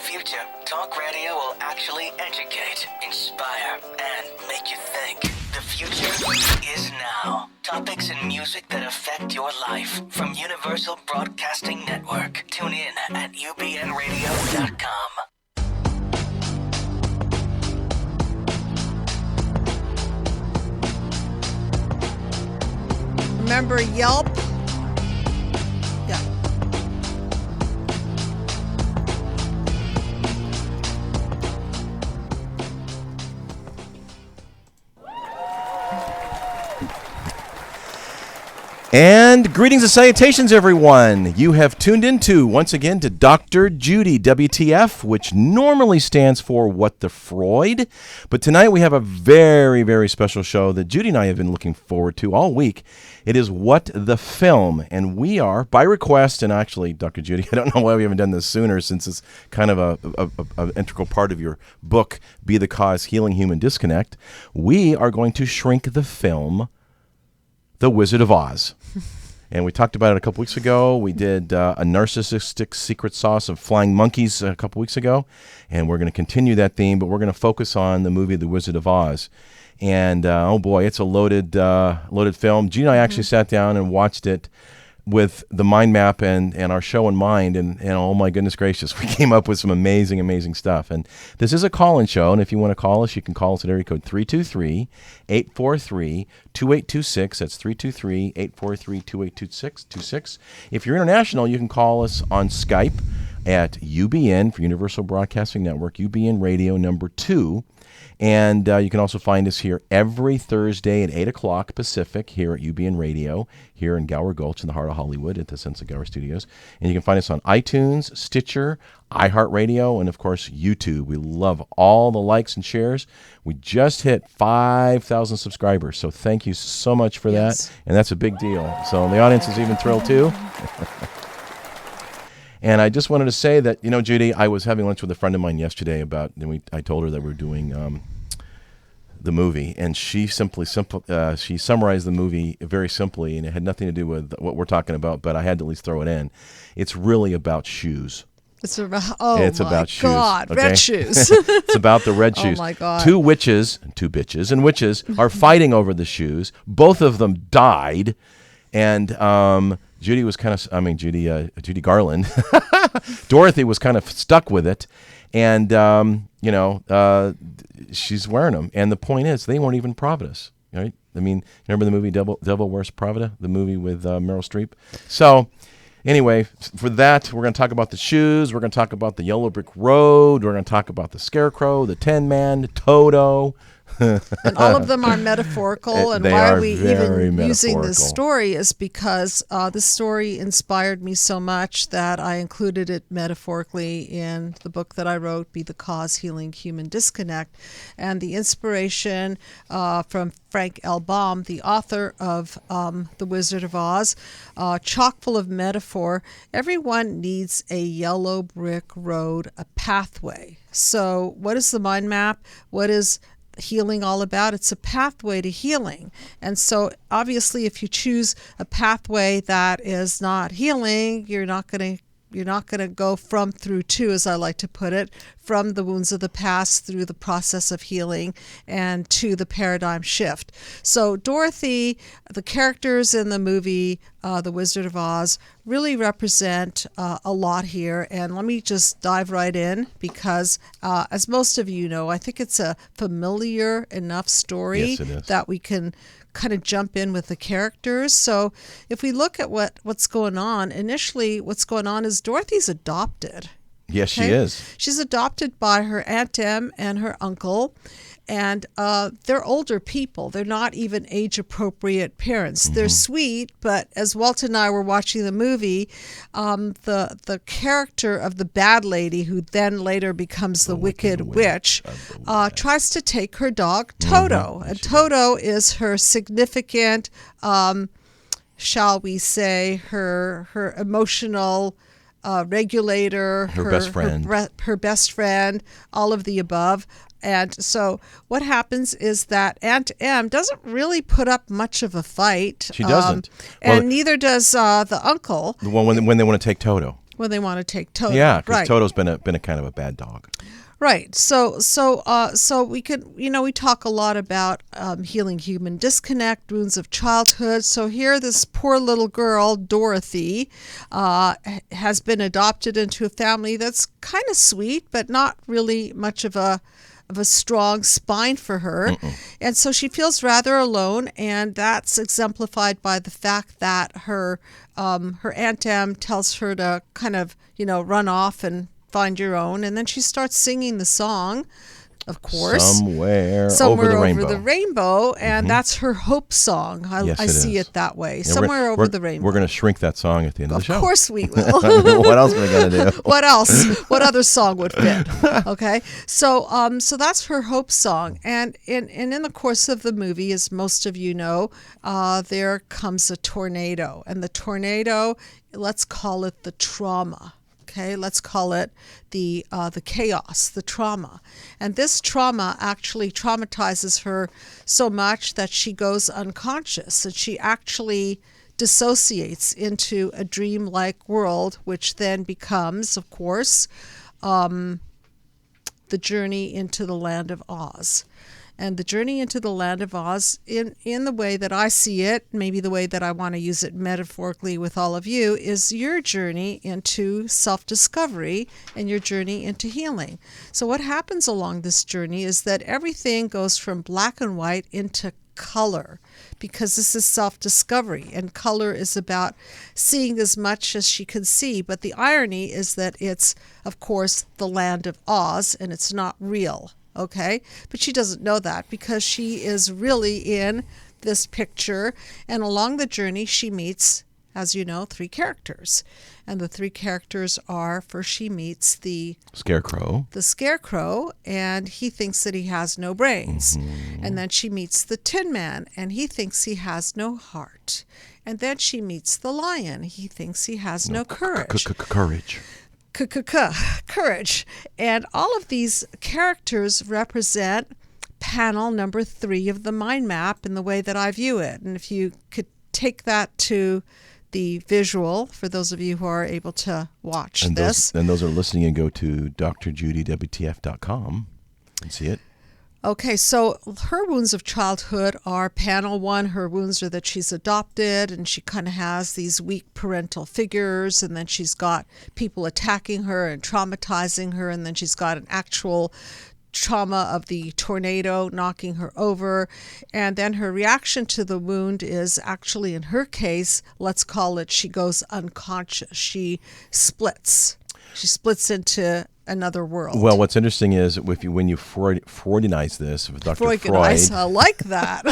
future, talk radio will actually educate, inspire, and make you think. The future is now. Topics and music that affect your life from Universal Broadcasting Network. Tune in at ubnradio.com. Remember Yelp? Yeah. And greetings and salutations, everyone. You have tuned into, once again, to Dr. Judy, WTF, which normally stands for What the Freud. But tonight we have a very, very special show that Judy and I have been looking forward to all week. It is What the Film. And we are, by request, and actually, Dr. Judy, I don't know why we haven't done this sooner, since it's kind of an integral part of your book, Be the Cause, Healing Human Disconnect. We are going to shrink the film The Wizard of Oz. And we talked about it a couple weeks ago. We did a narcissistic secret sauce of flying monkeys a couple weeks ago. And we're going to continue that theme, but we're going to focus on the movie The Wizard of Oz. And, oh boy, it's a loaded film. Gina and I actually sat down and watched it with the mind map and our show in mind, and oh my goodness gracious, we came up with some amazing, amazing stuff. And this is a call-in show, and if you want to call us, you can call us at area code 323-843-2826. That's 323-843-2826. If you're international, you can call us on Skype at UBN for Universal Broadcasting Network, UBN Radio number 2. And you can also find us here every Thursday at 8 o'clock Pacific here at UBN Radio, here in Gower Gulch in the heart of Hollywood at the Sense of Gower Studios. And you can find us on iTunes, Stitcher, iHeartRadio, and, of course, YouTube. We love all the likes and shares. We just hit 5,000 subscribers, so thank you so much for that. And that's a big deal. So the audience is even thrilled, too. And I just wanted to say that, you know, Judy, I was having lunch with a friend of mine yesterday I told her that we were doing the movie, and she she summarized the movie very simply, and it had nothing to do with what we're talking about, but I had to at least throw it in. It's really about shoes. It's about shoes. Okay? Red shoes. It's about the red shoes. Oh my God. Two bitches and witches are fighting over the shoes. Both of them died, and Judy was Judy Garland. Dorothy was kind of stuck with it, and she's wearing them. And the point is, they weren't even Pravitas, right? I mean, remember the movie Devil Wears Prada, the movie with Meryl Streep? So anyway, for that, we're going to talk about the shoes. We're going to talk about the Yellow Brick Road. We're going to talk about the Scarecrow, the Tin Man, Toto. And all of them are metaphorical. And why are we even using this story is because this story inspired me so much that I included it metaphorically in the book that I wrote, Be the Cause, Healing Human Disconnect. And the inspiration from Frank L. Baum, the author of The Wizard of Oz, chock full of metaphor. Everyone needs a yellow brick road, a pathway. So what is the mind map? What is healing all about? It's a pathway to healing. And so obviously if you choose a pathway that is not healing, you're not going to go from through to, as I like to put it, from the wounds of the past through the process of healing and to the paradigm shift. So Dorothy, the characters in the movie The Wizard of Oz really represent a lot here. And let me just dive right in because, as most of you know, I think it's a familiar enough story that we can kind of jump in with the characters. So if we look at what's going on, initially what's going on is Dorothy's adopted. Yes, she is. She's adopted by her Aunt Em and her uncle, and they're older people. They're not even age-appropriate parents. Mm-hmm. They're sweet, but as Walt and I were watching the movie, the character of the bad lady, who then later becomes the wicked witch, tries to take her dog, Toto. Mm-hmm. And Toto is her significant, shall we say, her emotional regulator, her best friend, her best friend, all of the above. And so what happens is that Aunt Em doesn't really put up much of a fight. She doesn't. And neither does the uncle. When they want to take Toto. When they want to take Toto. Yeah, because right. Toto's been a kind of a bad dog. Right. So we could, we talk a lot about healing human disconnect, wounds of childhood. So here, this poor little girl, Dorothy, has been adopted into a family that's kind of sweet, but not really much of a strong spine for her. And so she feels rather alone, and that's exemplified by the fact that her Aunt Em tells her to kind of, run off and find your own, and then she starts singing the song, of course, somewhere over the rainbow, and that's her hope song. I see it that way. Yeah, somewhere over the rainbow. We're going to shrink that song at the end of the show. Of course we will. What else are we going to do? What else? What other song would fit? Okay, so that's her hope song, and in the course of the movie, as most of you know, there comes a tornado, and the tornado, let's call it the trauma. Okay, let's call it the chaos, the trauma. And this trauma actually traumatizes her so much that she goes unconscious, and she actually dissociates into a dreamlike world, which then becomes, of course, the journey into the land of Oz. And the journey into the land of Oz, in the way that I see it, maybe the way that I want to use it metaphorically with all of you, is your journey into self-discovery and your journey into healing. So what happens along this journey is that everything goes from black and white into color, because this is self-discovery, and color is about seeing as much as she can see. But the irony is that it's, of course, the land of Oz, and it's not real. Okay, but she doesn't know that, because she is really in this picture, and along the journey she meets, as you know, 3 characters. And the 3 characters are, first she meets the Scarecrow, and he thinks that he has no brains. And then she meets the Tin Man, and he thinks he has no heart. And then she meets the Lion. He thinks he has no courage. Courage. And all of these characters represent panel number 3 of the mind map in the way that I view it. And if you could take that to the visual, for those of you who are able to watch this. And those are listening, and go to drjudywtf.com and see it. Okay, so her wounds of childhood are panel 1. Her wounds are that she's adopted, and she kind of has these weak parental figures, and then she's got people attacking her and traumatizing her, and then she's got an actual trauma of the tornado knocking her over. And then her reaction to the wound is actually, in her case, let's call it, she goes unconscious. She splits. She splits into another world. Well, what's interesting is when you Freudianize this with Dr. Freud, I like that.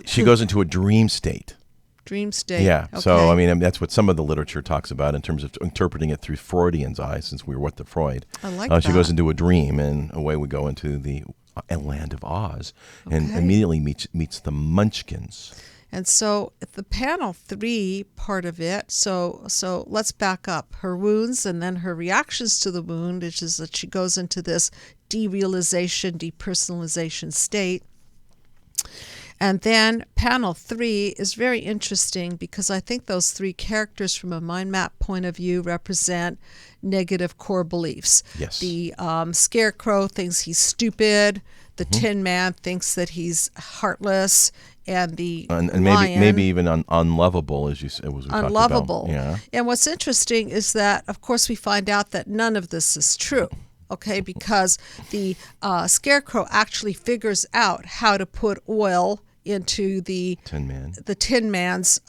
She goes into a dream state. Dream state. Yeah. Okay. So, I mean, that's what some of the literature talks about in terms of interpreting it through Freudian's eyes, since we were with the Freud. I like that. She goes into a dream, and away we go into the land of Oz, and immediately meets the Munchkins. And so the panel 3 part of it, so let's back up. Her wounds and then her reactions to the wound, which is that she goes into this derealization, depersonalization state. And then panel 3 is very interesting, because I think those 3 characters from a mind map point of view represent negative core beliefs. Yes. The Scarecrow thinks he's stupid. The Tin Man thinks that he's heartless. And the lion, maybe even unlovable, as you said, was unlovable. Talked about. Yeah. And what's interesting is that, of course, we find out that none of this is true. Okay, because the Scarecrow actually figures out how to put oil into the Tin Man's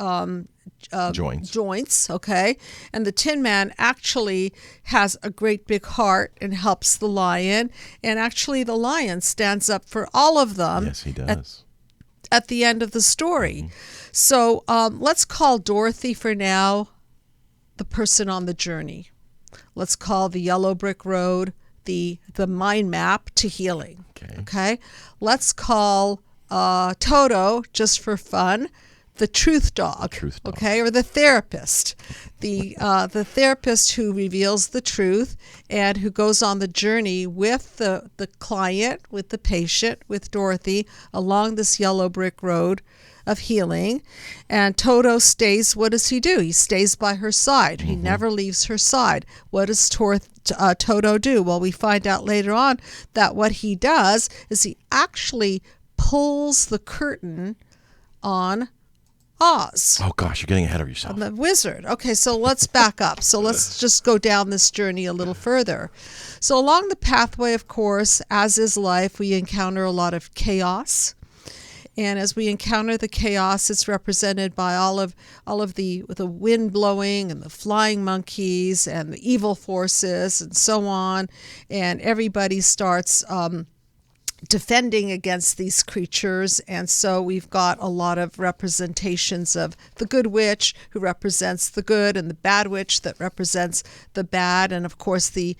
joints. Okay, and the Tin Man actually has a great big heart and helps the lion, and actually the lion stands up for all of them. Yes, he does. At the end of the story. So let's call Dorothy for now the person on the journey. Let's call the yellow brick road the mind map to healing. Okay? Let's call Toto, just for fun, the truth dog. Okay, or the therapist. The therapist who reveals the truth and who goes on the journey with the client, with the patient, with Dorothy, along this yellow brick road of healing. And Toto stays, what does he do? He stays by her side. He never leaves her side. What does Toto do? Well, we find out later on that what he does is he actually pulls the curtain on Oz. Oh gosh, you're getting ahead of yourself. I'm the wizard. Okay, so let's back up. So let's just go down this journey a little further. So along the pathway, of course, as is life, we encounter a lot of chaos. And as we encounter the chaos, it's represented by all of the wind blowing and the flying monkeys and the evil forces and so on. And everybody starts defending against these creatures, and so we've got a lot of representations of the good witch who represents the good and the bad witch that represents the bad, and of course the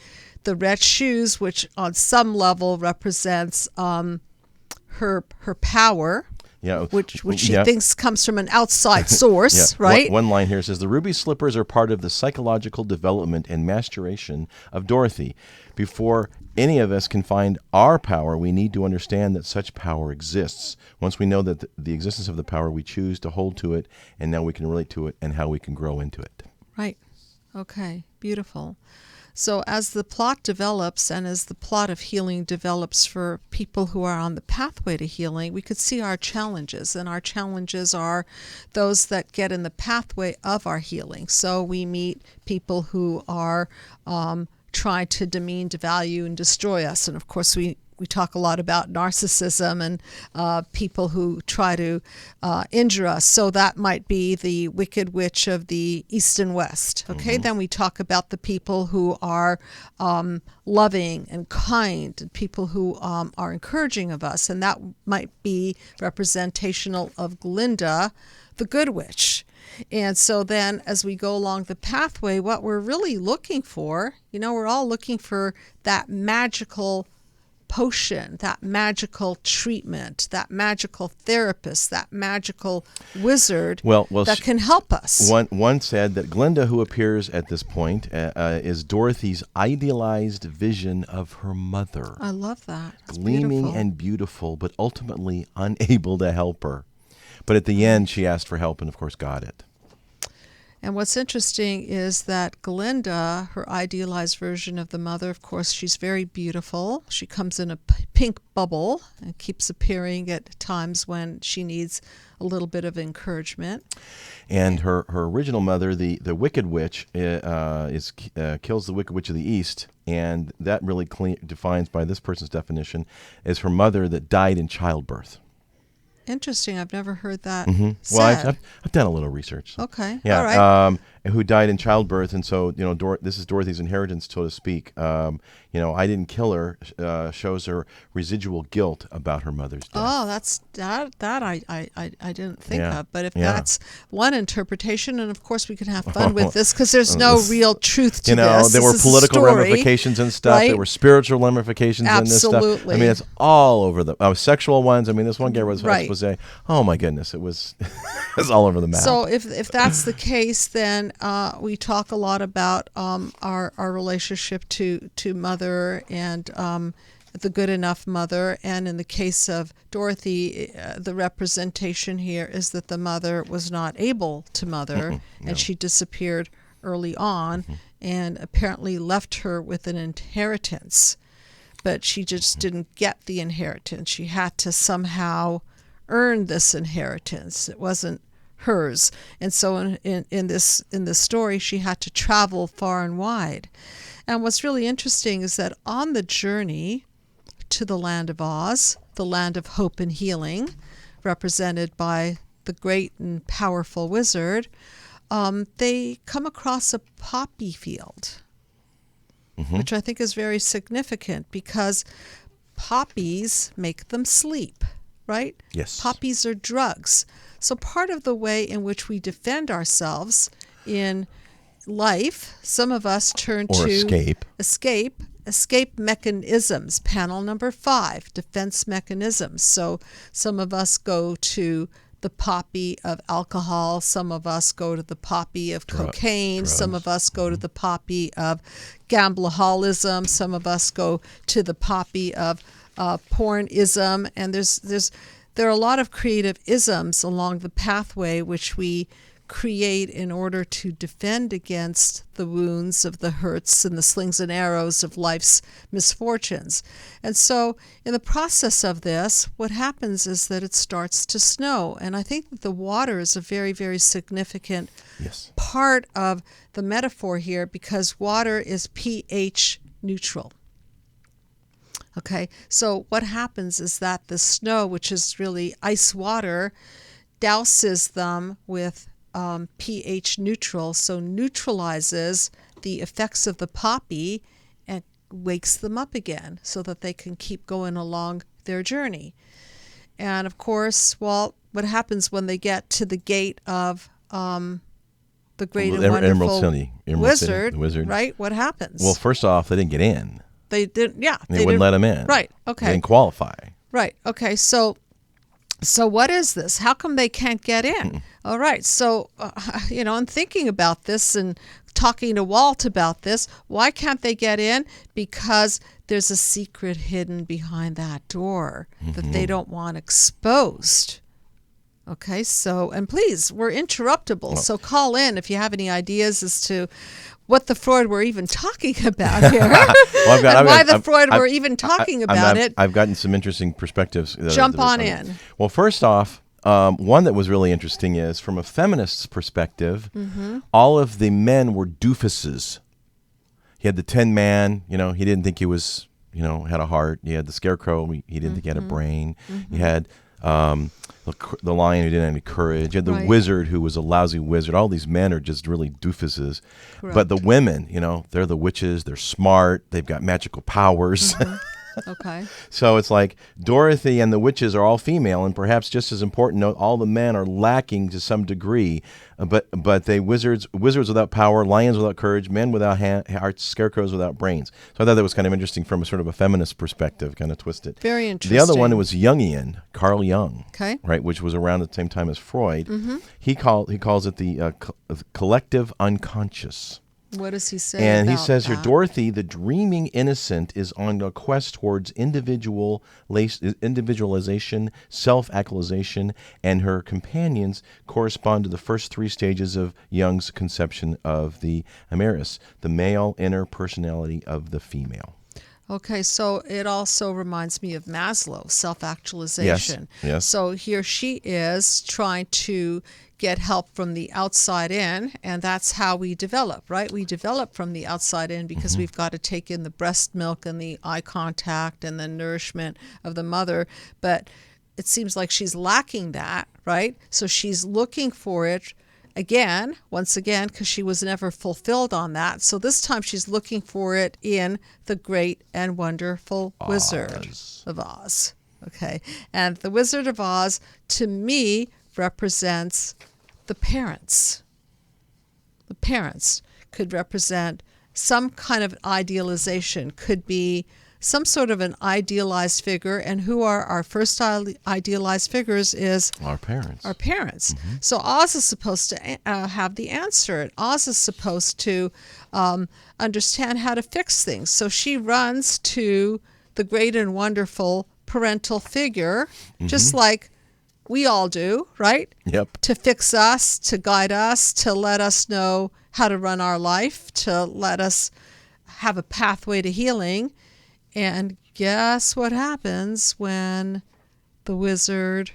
red shoes, which on some level represents her power. Yeah, which she thinks comes from an outside source, right? One line here says, the ruby slippers are part of the psychological development and maturation of Dorothy. Before any of us can find our power, we need to understand that such power exists. Once we know that the existence of the power, we choose to hold to it, and now we can relate to it and how we can grow into it. Right. Okay. Beautiful. So as the plot develops and as the plot of healing develops for people who are on the pathway to healing, we could see our challenges. And our challenges are those that get in the pathway of our healing. So we meet people who are trying to demean, devalue, and destroy us. And of course, we talk a lot about narcissism and people who try to injure us. So that might be the wicked witch of the East and West. Okay, Then we talk about the people who are loving and kind, and people who are encouraging of us. And that might be representational of Glinda, the good witch. And so then as we go along the pathway, what we're really looking for, we're all looking for that magical potion, that magical treatment, that magical therapist, that magical wizard that can help us. One said that Glinda, who appears at this point, is Dorothy's idealized vision of her mother. I love that. It's gleaming beautiful. And beautiful, but ultimately unable to help her. But at the end, she asked for help and, of course, got it. And what's interesting is that Glinda, her idealized version of the mother, of course, she's very beautiful. She comes in a pink bubble and keeps appearing at times when she needs a little bit of encouragement. And her original mother, the Wicked Witch, kills the Wicked Witch of the East, and that really defines, by this person's definition, as her mother that died in childbirth. Interesting. I've never heard that said. Well, I've done a little research. Okay. Yeah. All right. Who died in childbirth, and so this is Dorothy's inheritance, so to speak. I didn't kill her. Shows her residual guilt about her mother's death. Oh, that's that I didn't think of. But if that's one interpretation, and of course we can have fun with this because there's no real truth to this. There were political story, ramifications and stuff. right? There were spiritual ramifications in this stuff. Absolutely. I mean, it's all over the sexual ones. I mean, this one guy was expose. Oh my goodness, it was it's all over the map. So if that's the case, then we talk a lot about our relationship to mother and the good enough mother. And in the case of Dorothy, the representation here is that the mother was not able to mother, and she disappeared early on, and apparently left her with an inheritance. But she just didn't get the inheritance. She had to somehow earn this inheritance. It wasn't hers. And so in this story, she had to travel far and wide. And what's really interesting is that on the journey to the land of Oz, the land of hope and healing, represented by the great and powerful wizard, they come across a poppy field, which I think is very significant because poppies make them sleep, right? Yes. Poppies are drugs. So part of the way in which we defend ourselves in life, some of us turn to escape mechanisms. Panel number 5, defense mechanisms. So some of us go to the poppy of alcohol. Some of us go to the poppy of cocaine. Drugs. Some of us go to the poppy of gambleholism. Some of us go to the poppy of pornism. And there's there are a lot of creative isms along the pathway which we create in order to defend against the wounds of the hurts and the slings and arrows of life's misfortunes. And so in the process of this, what happens is that it starts to snow. And I think that the water is a very, very significant part of the metaphor here, because water is pH neutral. Okay, so what happens is that the snow, which is really ice water, douses them with pH neutral, so neutralizes the effects of the poppy and wakes them up again so that they can keep going along their journey. And of course, well, what happens when they get to the gate of the great and wonderful wizard, right? What happens? Well, first off, they didn't get in. They didn't, They wouldn't let them in. Right, okay. They didn't qualify. Right, okay, so what is this? How come they can't get in? All right, so, I'm thinking about this and talking to Walt about this. Why can't they get in? Because there's a secret hidden behind that door that they don't want exposed. Okay, so, and please, we're interruptible, so call in if you have any ideas as to what the Freud we're even talking about here. We're even talking about it. I've gotten some interesting perspectives. Jump on in. Well, first off, one that was really interesting is, from a feminist's perspective, all of the men were doofuses. He had the Tin Man, he didn't think he was, had a heart. He had the Scarecrow, he didn't think he had a brain. He had the lion who didn't have any courage. You had the wizard who was a lousy wizard. All these men are just really doofuses. Correct. But the women, they're the witches. They're smart. They've got magical powers. Okay. So it's like Dorothy and the witches are all female, and perhaps just as important, all the men are lacking to some degree. But they wizards without power, lions without courage, men without hearts, scarecrows without brains. So I thought that was kind of interesting from a sort of a feminist perspective, kind of twisted. Very interesting. The other one was Jungian, Carl Jung, okay, right, which was around at the same time as Freud. He calls it the collective unconscious. What does he say? And he says here, Dorothy, the dreaming innocent, is on a quest towards individualization, self-actualization, and her companions correspond to the first three stages of Jung's conception of the Ameris, the male inner personality of the female. Okay, so it also reminds me of Maslow, self-actualization. Yes. So here she is trying to get help from the outside in, and that's how we develop, right? We develop from the outside in because we've got to take in the breast milk and the eye contact and the nourishment of the mother, but it seems like she's lacking that, right? So she's looking for it once again, because she was never fulfilled on that. So this time she's looking for it in the great and wonderful Wizard of Oz. Okay, and the Wizard of Oz, to me, represents the parents. The parents could represent some kind of idealization, could be some sort of an idealized figure, and who are our first idealized figures is our parents. Our parents. So Oz is supposed to have the answer. Oz is supposed to understand how to fix things. So she runs to the great and wonderful parental figure, just like we all do, right? Yep. To fix us, to guide us, to let us know how to run our life, to let us have a pathway to healing. And guess what happens when the wizard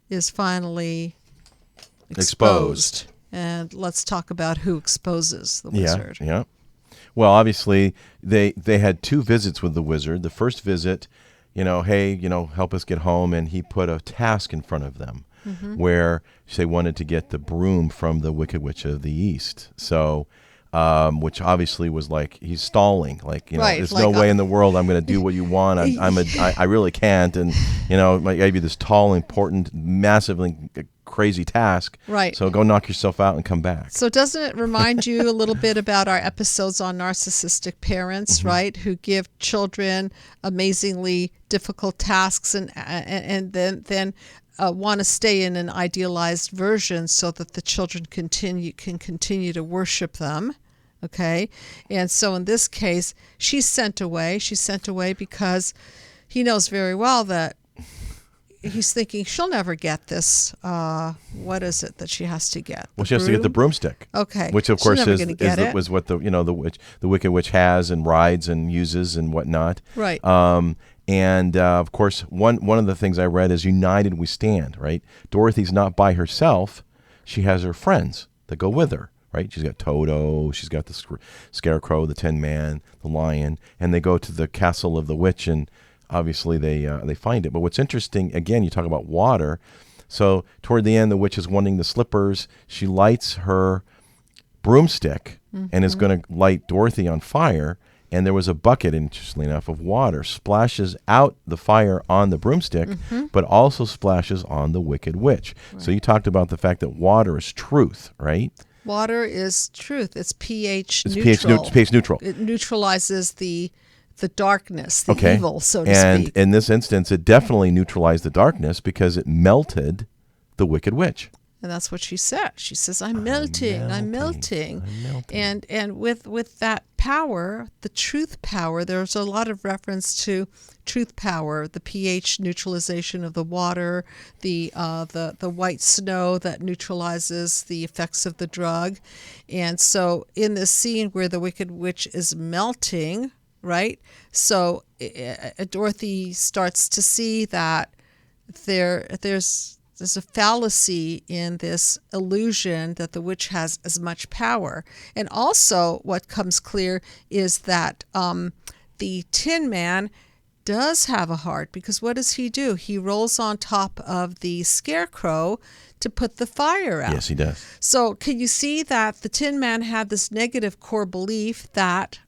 is finally exposed? And let's talk about who exposes the wizard. Yeah. Well, obviously, they had two visits with the wizard. The first visit, hey, help us get home. And he put a task in front of them where they wanted to get the broom from the Wicked Witch of the East. So, which obviously was like, he's stalling. Like, there's like, no way in the world I'm going to do what you want. I really can't. And, it might give you this tall, important, massively crazy task. Right. So go knock yourself out and come back. So doesn't it remind you a little bit about our episodes on narcissistic parents, right? Who give children amazingly difficult tasks and then want to stay in an idealized version so that the children can continue to worship them. Okay. And so in this case, she's sent away. She's sent away because he knows very well that he's thinking she'll never get this. What is it that she has to get? Well, she has to get the broomstick. Okay. Which of course was what the Wicked Witch has and rides and uses and whatnot. Right. And of course, one of the things I read is united we stand. Right. Dorothy's not by herself. She has her friends that go with her. Right. She's got Toto. She's got the Scarecrow, the Tin Man, the Lion, and they go to the castle of the witch and. Obviously, they find it. But what's interesting, again, you talk about water. So toward the end, the witch is wanting the slippers. She lights her broomstick and is going to light Dorothy on fire. And there was a bucket, interestingly enough, of water splashes out the fire on the broomstick, but also splashes on the Wicked Witch. Right. So you talked about the fact that water is truth, right? Water is truth. It's pH neutral. pH neutral. It neutralizes the darkness, the evil, so to speak. And in this instance, it definitely neutralized the darkness because it melted the Wicked Witch. And that's what she said. She says, I'm melting. And with that power, the truth power, there's a lot of reference to truth power, the pH neutralization of the water, the white snow that neutralizes the effects of the drug. And so in this scene where the Wicked Witch is melting, right? So Dorothy starts to see that there's a fallacy in this illusion that the witch has as much power. And also what comes clear is that the Tin Man does have a heart, because what does he do? He rolls on top of the Scarecrow to put the fire out. Yes, he does. So can you see that the Tin Man had this negative core belief that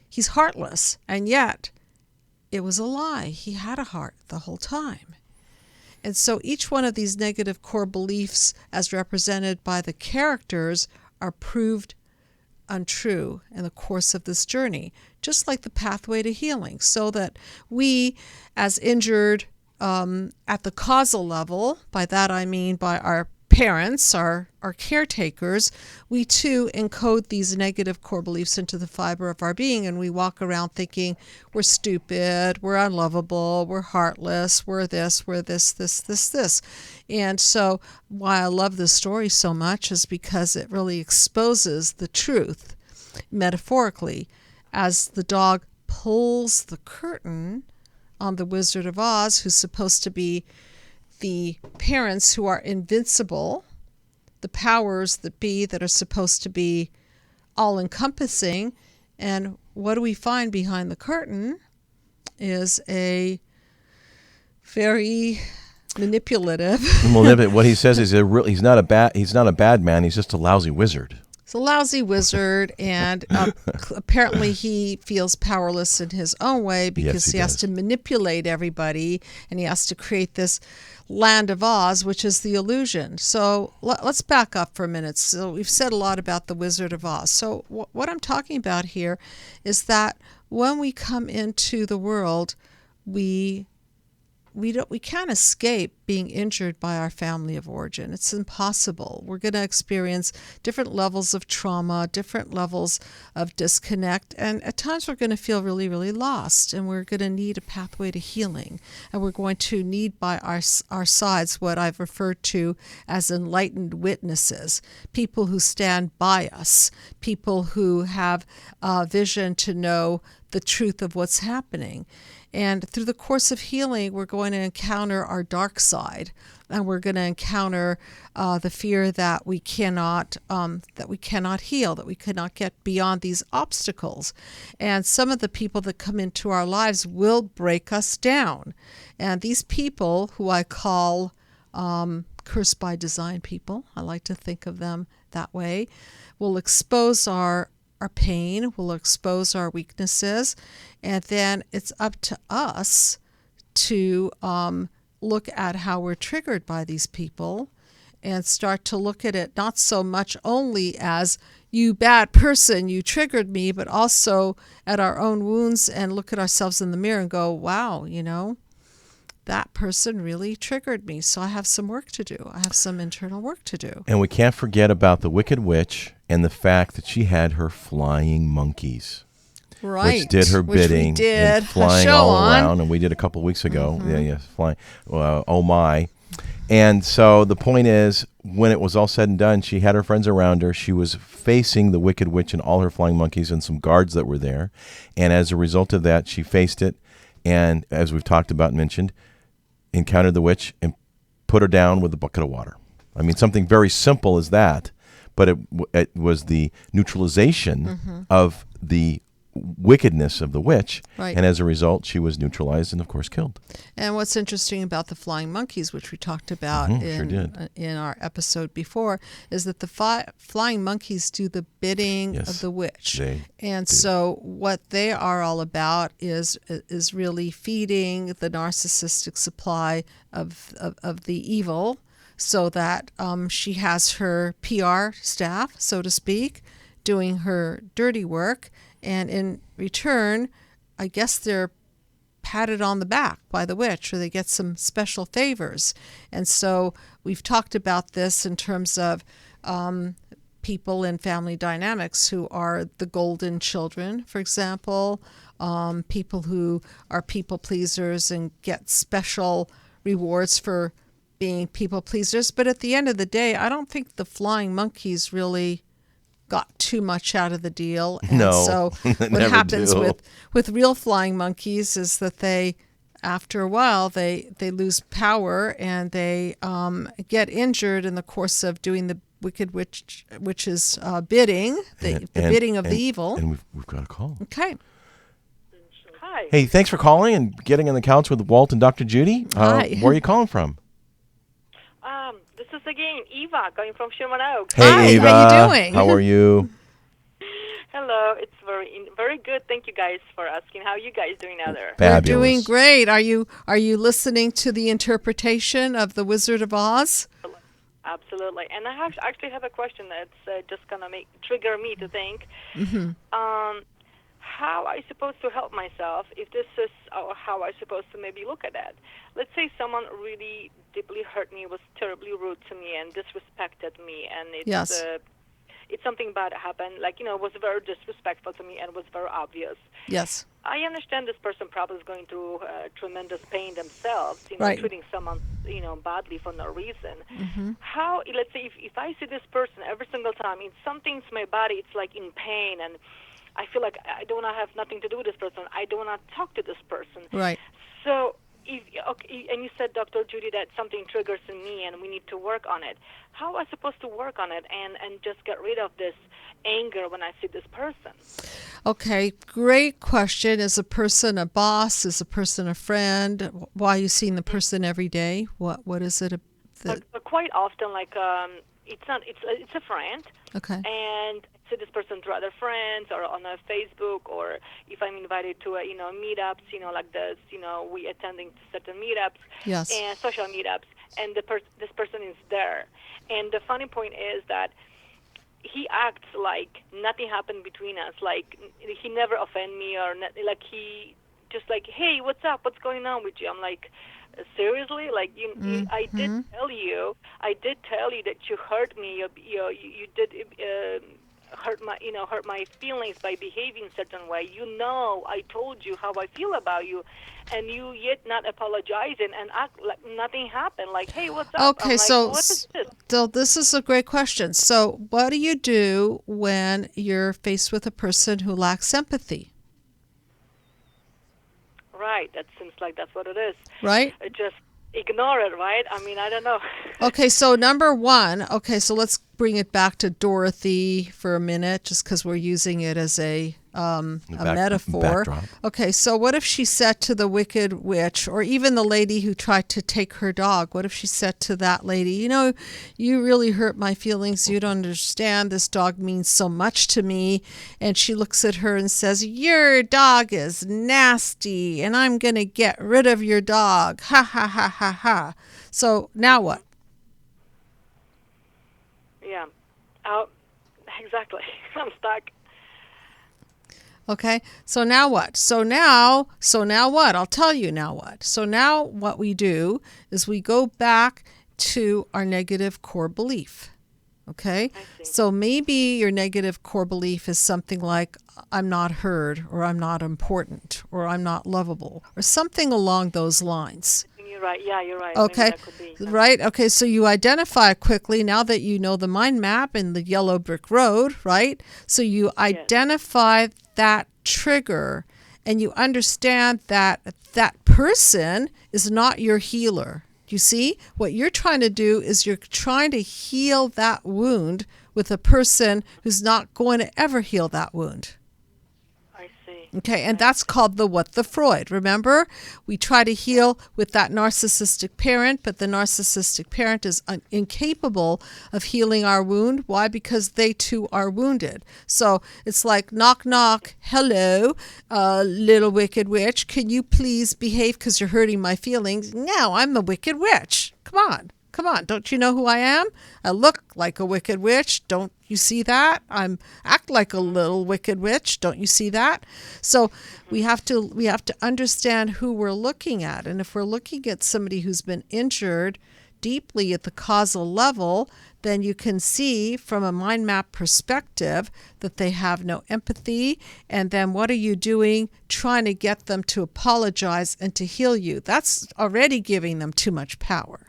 he's heartless, and yet it was a lie. He had a heart the whole time. And so each one of these negative core beliefs, as represented by the characters, are proved untrue in the course of this journey, just like the pathway to healing, so that we, as injured at the causal level, by that I mean by our parents, our caretakers, we too encode these negative core beliefs into the fiber of our being, and we walk around thinking we're stupid, we're unlovable, we're heartless, we're this, this. And so why I love this story so much is because it really exposes the truth, metaphorically, as the dog pulls the curtain on the Wizard of Oz, who's supposed to be the parents who are invincible, the powers that be that are supposed to be all-encompassing. And what do we find behind the curtain is a very manipulative. What he says is he's not a bad man. He's just a lousy wizard. He's a lousy wizard, and apparently he feels powerless in his own way because he has to manipulate everybody, and he has to create this land of Oz, which is the illusion. So let's back up for a minute. So we've said a lot about the Wizard of Oz. So what I'm talking about here is that when we come into the world, we can't escape being injured by our family of origin. It's impossible. We're going to experience different levels of trauma, different levels of disconnect, and at times we're going to feel really, really lost, and we're going to need a pathway to healing, and we're going to need by our sides what I've referred to as enlightened witnesses, people who stand by us, people who have vision to know the truth of what's happening. And through the course of healing, we're going to encounter our dark side, and we're going to encounter the fear that we cannot heal, that we cannot get beyond these obstacles. And some of the people that come into our lives will break us down. And these people, who I call cursed by design people, I like to think of them that way, will expose our pain, will expose our weaknesses, and then it's up to us to look at how we're triggered by these people and start to look at it not so much only as, you bad person, you triggered me, but also at our own wounds and look at ourselves in the mirror and go, wow, that person really triggered me. So I have some work to do. I have some internal work to do. And we can't forget about the Wicked Witch and the fact that she had her flying monkeys. Right. which did her bidding, we did and flying all around, and we did a couple weeks ago. Flying. Oh my! And so the point is, when it was all said and done, she had her friends around her. She was facing the Wicked Witch and all her flying monkeys and some guards that were there. And as a result of that, she faced it, and as we've talked about and mentioned, encountered the witch and put her down with a bucket of water. I mean, something very simple as that, but it was the neutralization of the wickedness of the witch, and as a result, she was neutralized and, of course, killed. And what's interesting about the flying monkeys, which we talked about in our episode before, is that the flying monkeys do the bidding of the witch. So what they are all about is really feeding the narcissistic supply of the evil, so that she has her PR staff, so to speak, doing her dirty work. And in return, I guess they're patted on the back by the witch, or they get some special favors. And so we've talked about this in terms of people in family dynamics who are the golden children, for example, people who are people pleasers and get special rewards for being people pleasers. But at the end of the day, I don't think the flying monkeys really got too much out of the deal. And so what happens with real flying monkeys is that they, after a while, they lose power, and they get injured in the course of doing the Wicked Witch's bidding, the bidding of the evil. And we've got a call. Okay. Hi. Hey, thanks for calling and getting on the couch with Walt and Dr. Judy. Hi. Where are you calling from? This is again Eva, calling from Sherman Oaks. Hey, Hi, Eva. how you doing? How are you? Hello, it's very good. Thank you guys for asking. How are you guys doing out there? Fabulous. We're doing great. Are you listening to the interpretation of The Wizard of Oz? Absolutely. And I actually have a question that's just going to trigger me to think. How I supposed to help myself, if this is how I supposed to maybe look at that. Let's say someone really deeply hurt me, was terribly rude to me, and disrespected me, and it's something bad happened, was very disrespectful to me and was very obvious. Yes. I understand this person probably is going through tremendous pain themselves, treating someone, badly for no reason. How, let's say, if I see this person every single time, something to my body, it's like in pain, and I feel like I don't want to have nothing to do with this person. I don't want to talk to this person. Right. So, and you said, Dr. Judy, that something triggers in me and we need to work on it. How am I supposed to work on it and just get rid of this anger when I see this person? Okay, great question. Is a person a boss? Is a person a friend? Why are you seeing the person every day? What is it? Quite often, it's a friend. Okay. And see this person through other friends or on a Facebook, or if I'm invited to meetups, like this, we attending certain meetups, yes, and social meetups, and this person is there. And the funny point is that he acts like nothing happened between us, like he never offended me, or like he just like, hey, what's up? What's going on with you? I'm like, seriously? Like, I did tell you that you hurt me. You did hurt my feelings by behaving a certain way. I told you how I feel about you, and you yet not apologizing and act like nothing happened. Like, hey, what's up? Okay, so what is this? So this is a great question. So what do you do when you're faced with a person who lacks empathy? Right. That seems like that's what it is. Right. Just ignore it, right? I mean, I don't know. Okay, so number one, so let's bring it back to Dorothy for a minute, just because we're using it as a metaphor. Backdrop. Okay, so what if she said to the Wicked Witch, or even the lady who tried to take her dog, what if she said to that lady, you really hurt my feelings, you don't understand, this dog means so much to me, and she looks at her and says, your dog is nasty, and I'm going to get rid of your dog, ha ha ha ha ha. So now what? Yeah, exactly. I'm stuck. Okay, so now what? So now what? I'll tell you now what. So now what we do is we go back to our negative core belief. Okay, so maybe your negative core belief is something like, I'm not heard, or I'm not important, or I'm not lovable, or something along those lines. You're right. Yeah, you're right. Okay, maybe that could be, right. Okay, so you identify quickly now that you know the mind map and the yellow brick road, right? So you identify that trigger, and you understand that that person is not your healer. You see, what you're trying to do is you're trying to heal that wound with a person who's not going to ever heal that wound. I see. Okay, and that's called the what the Freud. Remember, we try to heal with that narcissistic parent, but the narcissistic parent is incapable of healing our wound. Why? Because they too are wounded. So it's like, knock, knock, hello, little wicked witch, can you please behave because you're hurting my feelings? No, I'm the wicked witch. Come on. Come on, don't you know who I am? I look like a wicked witch. Don't you see that? I act like a little wicked witch. Don't you see that? So we have to understand who we're looking at. And if we're looking at somebody who's been injured deeply at the causal level, then you can see from a mind map perspective that they have no empathy. And then what are you doing? Trying to get them to apologize and to heal you. That's already giving them too much power.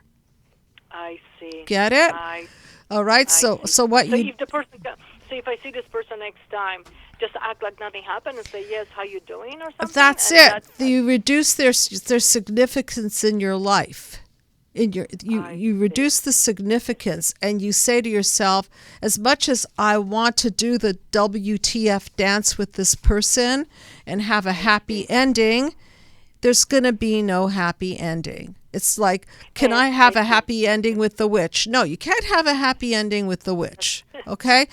I see. Get it? All right. So what you? If the person, if I see this person next time, just act like nothing happened and say, yes, how you doing, or something. That's it. You reduce their significance in your life. You reduce the significance, and you say to yourself, as much as I want to do the WTF dance with this person and have a happy ending, there's going to be no happy ending. It's like, can I have a happy ending with the witch? No, you can't have a happy ending with the witch. Okay?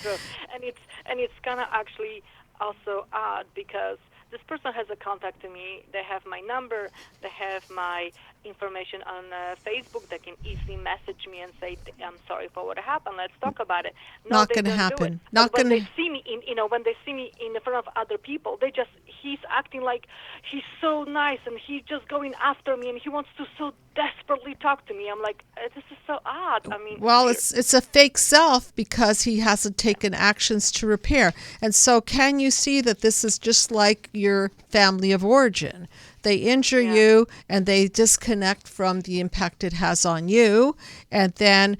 And it's kind of actually also odd because this person has a contact to me. They have my number. They have my information on Facebook. They can easily message me and say, "I'm sorry for what happened. Let's talk about it." No, not going to happen. Not when they see me when they see me in front of other people, he's acting like he's so nice and he's just going after me and he wants to so desperately talk to me. I'm like, this is so odd. I mean, well, it's a fake self because he hasn't taken actions to repair. And so, can you see that this is just like your family of origin? They injure you and they disconnect from the impact it has on you, and then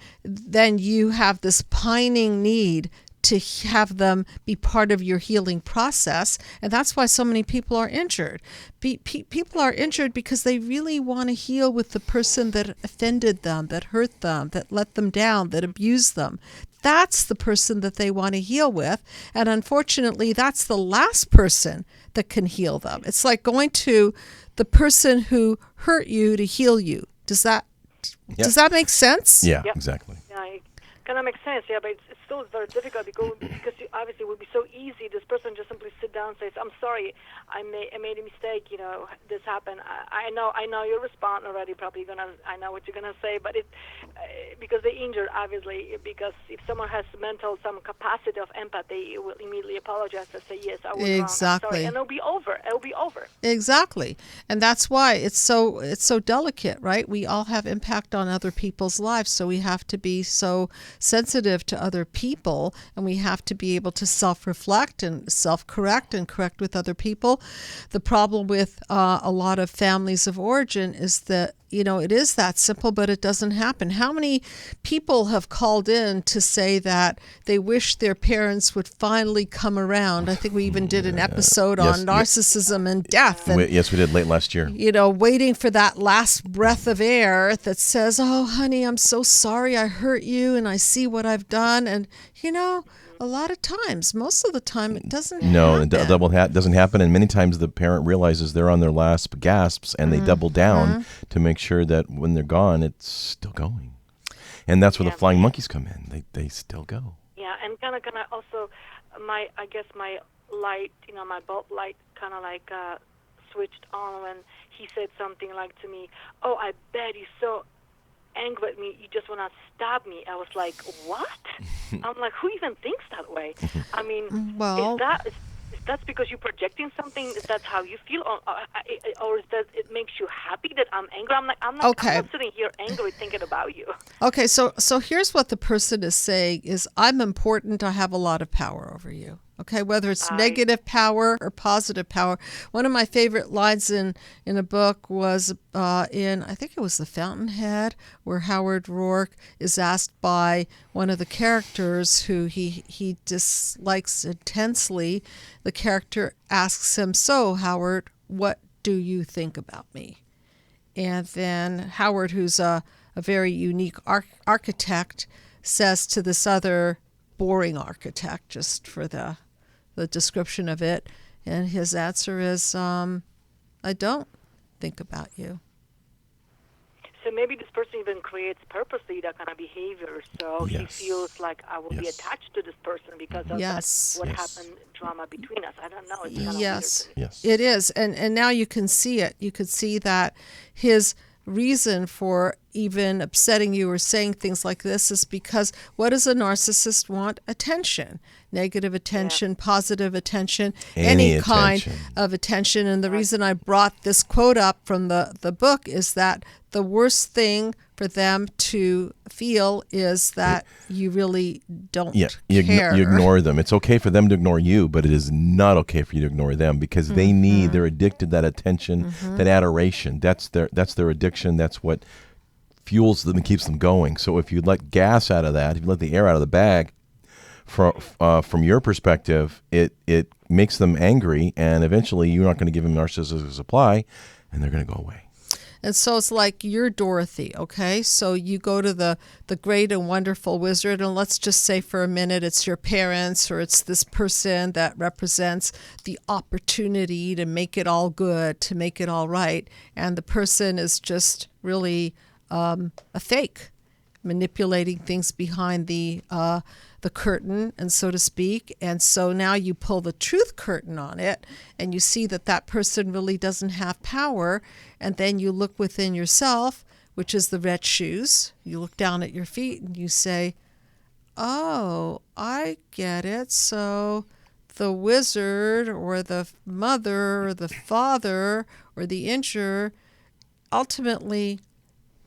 you have this pining need to have them be part of your healing process. And that's why so many people are injured. People are injured because they really want to heal with the person that offended them, that hurt them, that let them down, that abused them. That's the person that they want to heal with. And unfortunately, that's the last person that can heal them. It's like going to the person who hurt you to heal you. Does that make sense? Yeah, exactly. Yeah, it kind of makes sense, but it's still very difficult because obviously it would be so easy. This person just simply sit down and says, "I'm sorry, I made a mistake. This happened. I know your response already. Probably I know what you're gonna say, but because they injured, obviously. Because if someone has some capacity of empathy, it will immediately apologize and say, "Yes, I was wrong. I'm sorry," and it'll be over. It'll be over. Exactly, and that's why it's so delicate, right? We all have impact on other people's lives, so we have to be so sensitive to other people, and we have to be able to self-reflect and self-correct and correct with other people. The problem with a lot of families of origin is that it is that simple, but it doesn't happen. How many people have called in to say that they wish their parents would finally come around? I think we even did an episode on narcissism and death. And, yes, we did late last year. Waiting for that last breath of air that says, "Oh, honey, I'm so sorry I hurt you and I see what I've done." And, a lot of times, most of the time, it doesn't happen. No, it doesn't happen. And many times the parent realizes they're on their last gasps and they double down to make sure that when they're gone, it's still going. And that's where the flying monkeys come in. They still go. Yeah, and kind of also, my light, my bulb light kind of like switched on when he said something like to me, "Oh, I bet he's so angry at me, you just want to stab me." I was like, what? I'm like, who even thinks that way? I mean, is that's because you're projecting something, that's how you feel, or is that it makes you happy that I'm angry? I'm not sitting here angry thinking about you. Okay, so here's what the person is saying is, I'm important, I have a lot of power over you. Okay, whether it's negative power or positive power. One of my favorite lines in a book was in, I think it was The Fountainhead, where Howard Rourke is asked by one of the characters who he dislikes intensely. The character asks him, "So, Howard, what do you think about me?" And then Howard, who's a very unique architect, says to this other boring architect, just for the description of it, and his answer is, I don't think about you. So maybe this person even creates purposely that kind of behavior, so he feels like I will be attached to this person because of that's what happened, drama between us. I don't know. It's kind of weird to me. It is, and now you can see it. You could see that his reason for even upsetting you or saying things like this is because what does a narcissist want? Attention. Negative attention, positive attention, any kind of attention. And the reason I brought this quote up from the book is that the worst thing for them to feel is that you really don't care. You ignore them. It's okay for them to ignore you, but it is not okay for you to ignore them because they're addicted to that attention, that adoration. That's their addiction. That's what fuels them and keeps them going. So if you let gas out of that, if you let the air out of the bag, from your perspective, it makes them angry, and eventually you're not going to give them narcissistic supply, and they're going to go away. And so it's like you're Dorothy, okay? So you go to the great and wonderful wizard, and let's just say for a minute it's your parents or it's this person that represents the opportunity to make it all good, to make it all right, and the person is just really a fake, manipulating things behind the curtain, and so to speak. And so now you pull the truth curtain on it and you see that person really doesn't have power. And then you look within yourself, which is the red shoes. You look down at your feet and you say, oh, I get it. So the wizard or the mother or the father or the injurer ultimately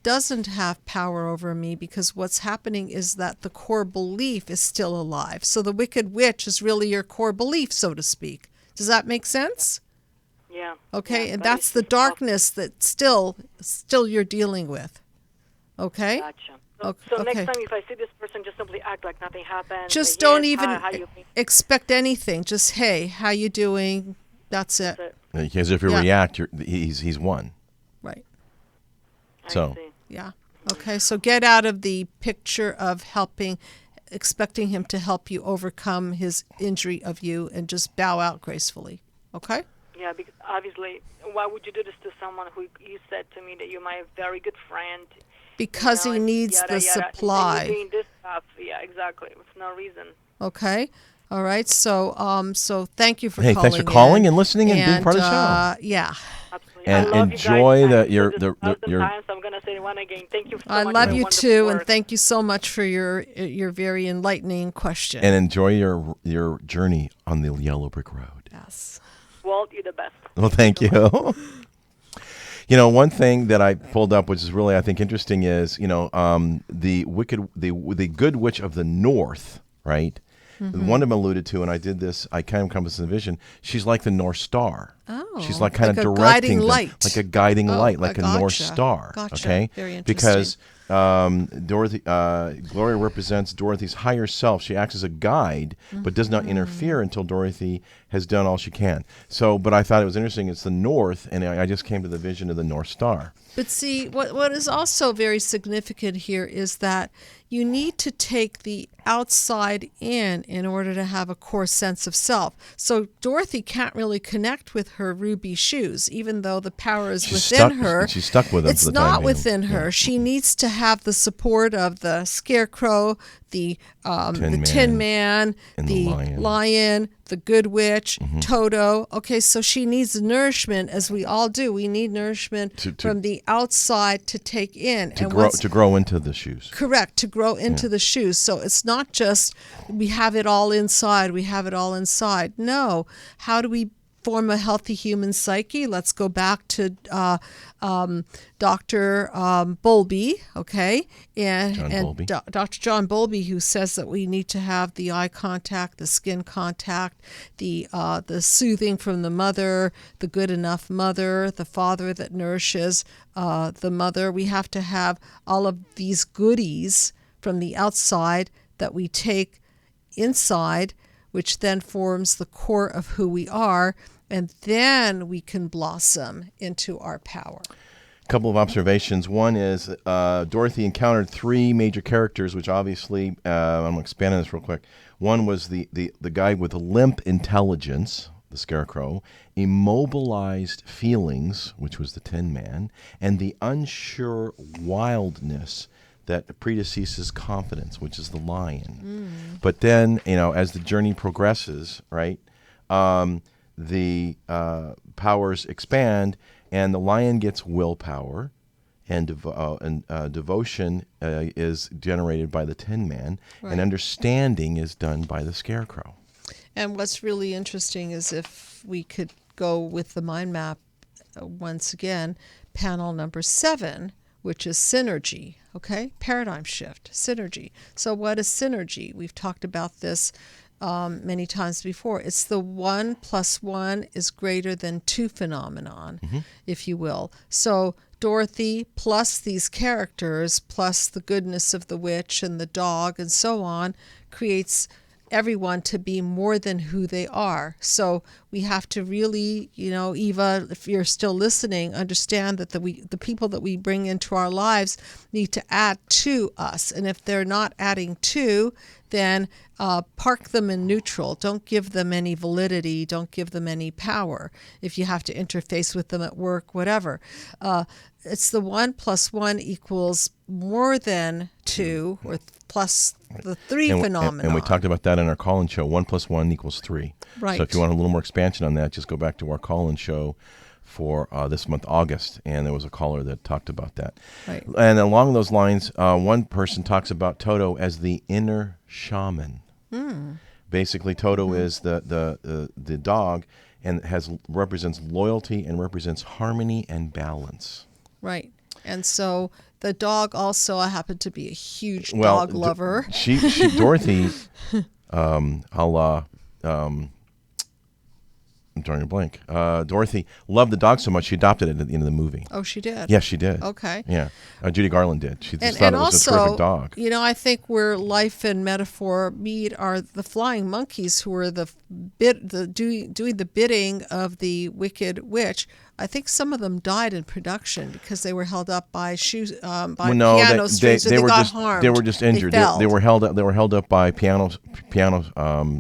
doesn't have power over me because what's happening is that the core belief is still alive. So the wicked witch is really your core belief, so to speak. Does that make sense? Yeah. Okay, and that's the darkness that still you're dealing with. Okay? Gotcha. So next time if I see this person, just simply act like nothing happened. Just don't even expect anything. Just, hey, how you doing? That's it. Because if you react, he's won. Right. So. Yeah. Okay. So get out of the picture of expecting him to help you overcome his injury of you, and just bow out gracefully. Okay? Yeah, because obviously, why would you do this to someone who you said to me that you're my very good friend? Because he needs the supply. And you're doing this stuff. Yeah, exactly. With no reason. Okay. All right. So thank you for calling. Hey, thanks for calling and listening and being part of the show. Yeah. Absolutely. And enjoy that your I'm going to say one again. Thank you so much. I love you too, and thank you so much for your very enlightening question. And enjoy your journey on the yellow brick road. Yes. Walt, you're the best. Well, thank you. You know, one thing that I pulled up, which is really I think interesting, is the good witch of the North, right? Mm-hmm. One of them alluded to, and I did this, I kind of come to this vision, she's like the North Star. Oh. She's like kind of directing them, like a guiding light, like a North Star. Gotcha. Okay? Very interesting. Because Gloria represents Dorothy's higher self. She acts as a guide, but does not interfere until Dorothy has done all she can. So, but I thought it was interesting. It's the North, and I just came to the vision of the North Star. But see, what is also very significant here is that you need to take the outside in order to have a core sense of self. So Dorothy can't really connect with her ruby shoes, even though the power is within her. She's stuck with them. It's not within her. She needs to have the support of the Scarecrow, the Tin Man, the Lion, the Good Witch, Toto. Okay, so she needs nourishment, as we all do. We need nourishment from the outside to take in. To grow into the shoes. Correct, to grow into the shoes. So it's not just we have it all inside, No, how do we form a healthy human psyche? Let's go back to Dr. Bowlby, okay? Dr. John Bowlby, who says that we need to have the eye contact, the skin contact, the soothing from the mother, the good enough mother, the father that nourishes the mother. We have to have all of these goodies from the outside that we take inside, which then forms the core of who we are, and then we can blossom into our power. A couple of observations. One is Dorothy encountered three major characters, which obviously, I'm going to expand on this real quick. One was the guy with the limp intelligence, the Scarecrow, immobilized feelings, which was the Tin Man, and the unsure wildness that predeceases confidence, which is the Lion. But then, as the journey progresses, right, the powers expand, and the Lion gets willpower, and devotion is generated by the Tin Man, and understanding is done by the Scarecrow. And what's really interesting is if we could go with the mind map once again, panel number 7, which is synergy, okay? Paradigm shift, synergy. So what is synergy? We've talked about this many times before. It's the 1 + 1 is greater than 2 phenomenon, if you will. So Dorothy plus these characters, plus the goodness of the witch and the dog and so on, creates everyone to be more than who they are. So we have to really, Eva, if you're still listening, understand that the people that we bring into our lives need to add to us. And if they're not adding to, then park them in neutral. Don't give them any validity. Don't give them any power. If you have to interface with them at work, whatever. It's the 1 + 1 equals more than 2, or plus the 3 phenomenon. And we talked about that in our call-in show. 1 + 1 = 3. Right. So if you want a little more expansion on that, just go back to our call-in show for this month, August, and there was a caller that talked about that. Right. And along those lines, one person talks about Toto as the inner shaman. Basically, Toto is the dog, and represents loyalty and represents harmony and balance. Right. And so the dog also, I happen to be a huge dog lover. Dorothy, I'm drawing a blank. Dorothy loved the dog so much she adopted it at the end of the movie. Oh, she did? Yes, she did. Okay. Yeah. Judy Garland did. She just thought it was a terrific dog. I think where life and metaphor meet are the flying monkeys who were doing the bidding of the Wicked Witch. I think some of them died in production because they were held up by piano strings. They got harmed. They were just injured. They were held up. They were held up by piano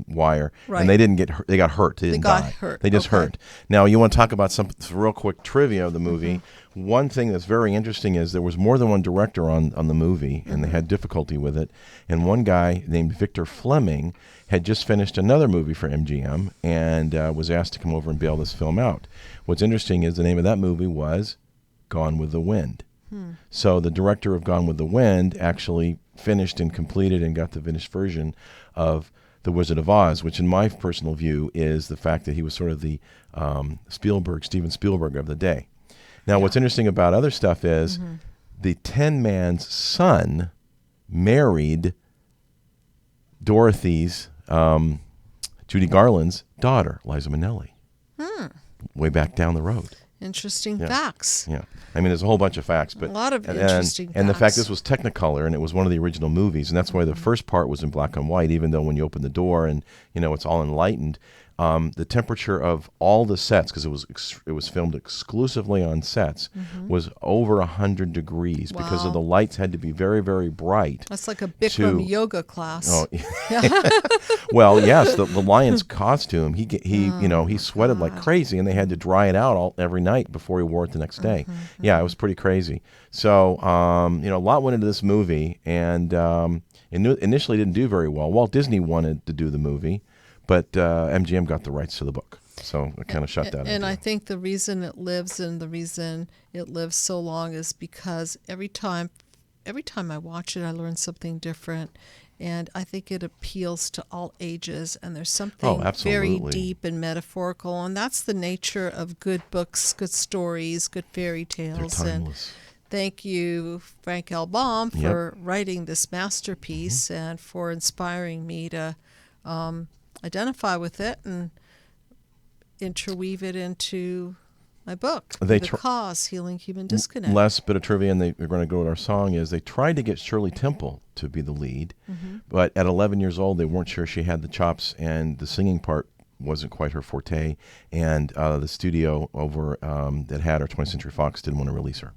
wire, right. And they didn't get hurt. They got hurt. They didn't die. They just hurt. Now you want to talk about some real quick trivia of the movie. One thing that's very interesting is there was more than one director on the movie, and they had difficulty with it. And one guy named Victor Fleming had just finished another movie for MGM and was asked to come over and bail this film out. What's interesting is the name of that movie was Gone with the Wind. So the director of Gone with the Wind actually finished and completed and got the finished version of The Wizard of Oz, which in my personal view is the fact that he was sort of the Steven Spielberg of the day. Now, what's interesting about other stuff is the Tin Man's son married Dorothy's, Judy Garland's daughter, Liza Minnelli, way back down the road. Interesting facts. Yeah. I mean, there's a whole bunch of facts. But a lot of interesting facts. And the fact this was Technicolor, and it was one of the original movies, and that's why the first part was in black and white, even though when you open the door and, it's all enlightened, the temperature of all the sets, because it was filmed exclusively on sets, was over 100 degrees because of the lights had to be very, very bright. That's like a Bikram yoga class. Oh, well, yes, the lion's costume. He sweated like crazy, and they had to dry it out every night before he wore it the next day. Yeah, it was pretty crazy. So a lot went into this movie, and initially didn't do very well. Walt Disney wanted to do the movie, but MGM got the rights to the book, so it kind of shut that. And I think the reason it lives and the reason it lives so long is because every time I watch it, I learn something different, and I think it appeals to all ages. And there's something very deep and metaphorical, and that's the nature of good books, good stories, good fairy tales. They're timeless. Thank you, Frank L. Baum, for writing this masterpiece and for inspiring me to identify with it and interweave it into my book, The Cause, Healing Human Disconnect. Last bit of trivia, and we're going to go with our song, is they tried to get Shirley Temple to be the lead, but at 11 years old, they weren't sure she had the chops, and the singing part wasn't quite her forte, and the studio over that had her, 20th Century Fox, didn't want to release her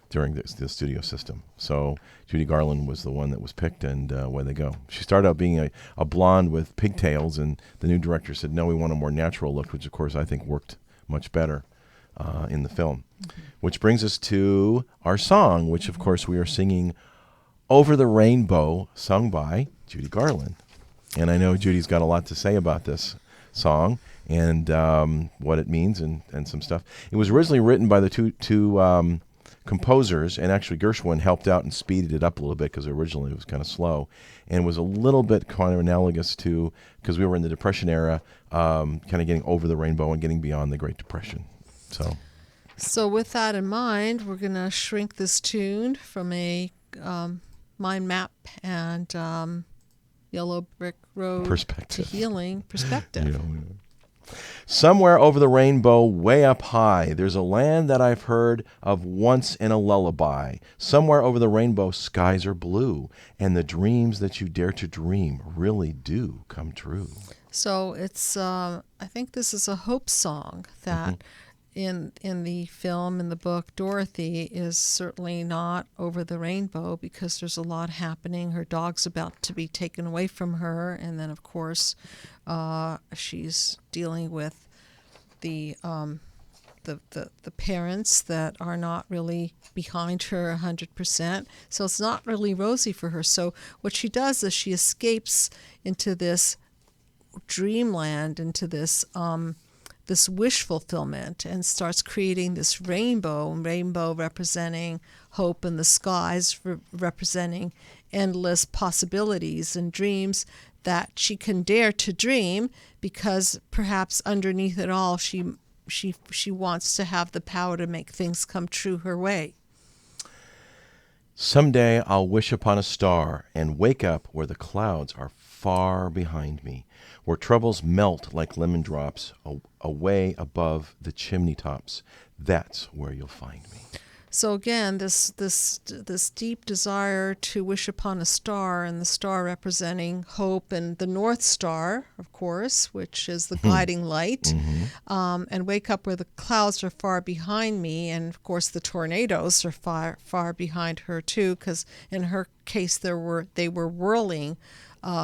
during the studio system. So Judy Garland was the one that was picked, and away they go. She started out being a blonde with pigtails, and the new director said, no, we want a more natural look, which of course I think worked much better in the film. Which brings us to our song, which of course we are singing Over the Rainbow, sung by Judy Garland. And I know Judy's got a lot to say about this song and what it means and some stuff. It was originally written by the two composers, and actually Gershwin helped out and speeded it up a little bit because originally it was kind of slow, and was a little bit kind of analogous to, because we were in the Depression era, kind of getting over the rainbow and getting beyond the Great Depression. So with that in mind, we're going to shrink this tune from a mind map and Yellow Brick Road to Healing perspective. Somewhere over the rainbow, way up high, there's a land that I've heard of once in a lullaby. Somewhere over the rainbow, skies are blue, and the dreams that you dare to dream really do come true. So it's, I think this is a hope song that in the film, in the book, Dorothy is certainly not over the rainbow because there's a lot happening. Her dog's about to be taken away from her, and then, of course, she's dealing with the parents that are not really behind her 100%. So it's not really rosy for her. So what she does is she escapes into this dreamland, into this this wish fulfillment, and starts creating this rainbow representing hope, and the skies representing endless possibilities and dreams that she can dare to dream, because perhaps underneath it all she wants to have the power to make things come true her way. Someday I'll wish upon a star and wake up where the clouds are far behind me, where troubles melt like lemon drops away above the chimney tops. That's where you'll find me. So again, this deep desire to wish upon a star, and the star representing hope, and the North Star, of course, which is the guiding light, and wake up where the clouds are far behind me. And of course, the tornadoes are far behind her too, because in her case, they were whirling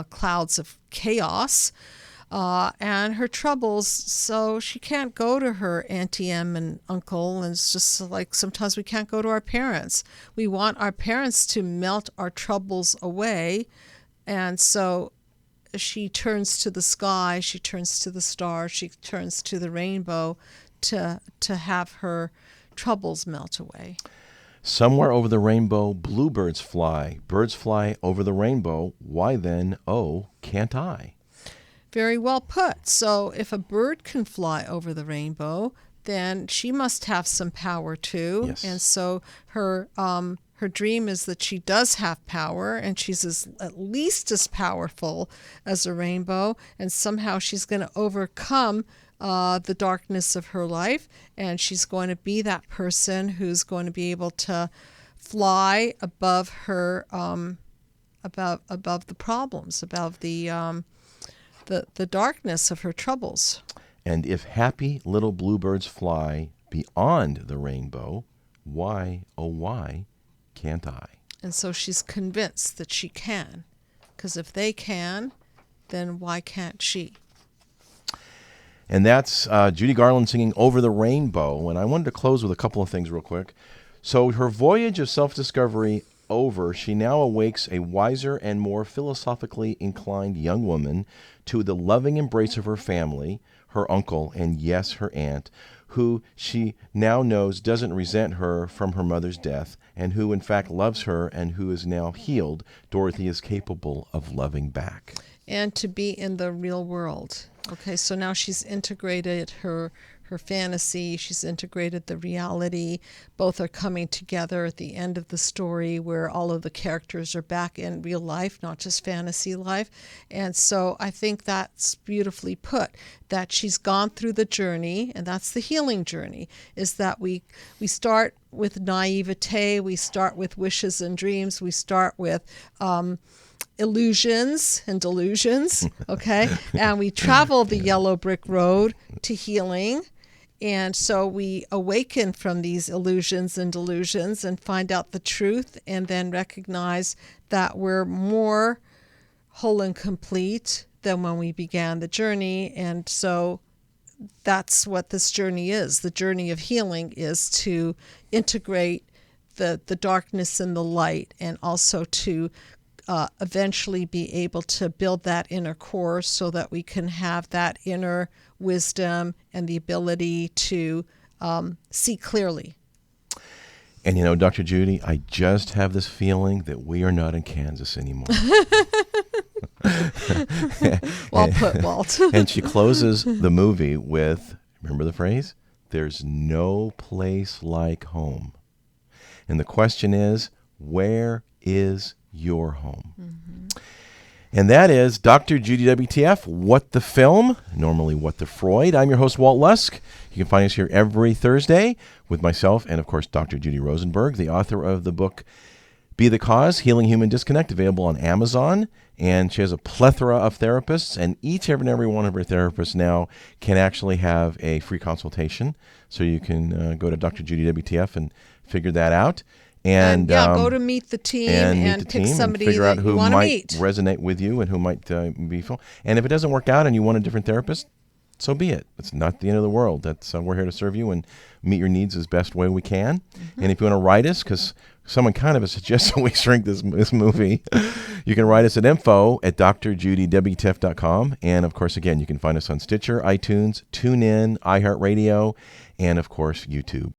clouds of chaos. And her troubles, so she can't go to her Auntie Em and uncle, and it's just like sometimes we can't go to our parents. We want our parents to melt our troubles away, and so she turns to the sky, she turns to the stars, she turns to the rainbow to have her troubles melt away. Somewhere over the rainbow, bluebirds fly. Birds fly over the rainbow. Why then, oh, can't I? Very well put. So if a bird can fly over the rainbow, then she must have some power too. Yes. And so her dream is that she does have power, and she's at least as powerful as a rainbow, and somehow she's going to overcome the darkness of her life, and she's going to be that person who's going to be able to fly above her, above the problems, above the the darkness of her troubles. And if happy little bluebirds fly beyond the rainbow, why, oh why, can't I? And so she's convinced that she can. Because if they can, then why can't she? And that's Judy Garland singing Over the Rainbow. And I wanted to close with a couple of things real quick. So her voyage of self-discovery over, she now awakes a wiser and more philosophically inclined young woman to the loving embrace of her family, her uncle, and yes, her aunt, who she now knows doesn't resent her from her mother's death, and who in fact loves her, and who is now healed. Dorothy is capable of loving back. And to be in the real world. Okay, so now she's integrated her fantasy, she's integrated the reality. Both are coming together at the end of the story where all of the characters are back in real life, not just fantasy life. And so I think that's beautifully put, that she's gone through the journey, and that's the healing journey, is that we start with naivete, we start with wishes and dreams, we start with illusions and delusions, okay? And we travel the yellow brick road to healing. And so we awaken from these illusions and delusions and find out the truth, and then recognize that we're more whole and complete than when we began the journey. And so that's what this journey is. The journey of healing is to integrate the darkness and the light, and also to eventually be able to build that inner core so that we can have that inner wisdom and the ability to see clearly. And you know, Dr. Judy, I just have this feeling that we are not in Kansas anymore. Well put, Walt. And she closes the movie with, remember the phrase? There's no place like home. And the question is, where is your home? Mm-hmm. And that is Dr. Judy WTF, What the Film, normally What the Freud. I'm your host, Walt Lusk. You can find us here every Thursday with myself and, of course, Dr. Judy Rosenberg, the author of the book Be the Cause, Healing Human Disconnect, available on Amazon. And she has a plethora of therapists, and each and every one of her therapists now can actually have a free consultation. So you can go to Dr. Judy WTF and figure that out. And go to meet the team and pick somebody figure out that who you want to might meet. resonate with you and who might be full. And if it doesn't work out and you want a different therapist, so be it. It's not the end of the world. That's we're here to serve you and meet your needs as best way we can. Mm-hmm. And if you want to write us, because someone kind of suggested we shrink this movie, you can write us at info@drjudywtf.com. And of course, again, you can find us on Stitcher, iTunes, TuneIn, iHeartRadio, and of course, YouTube.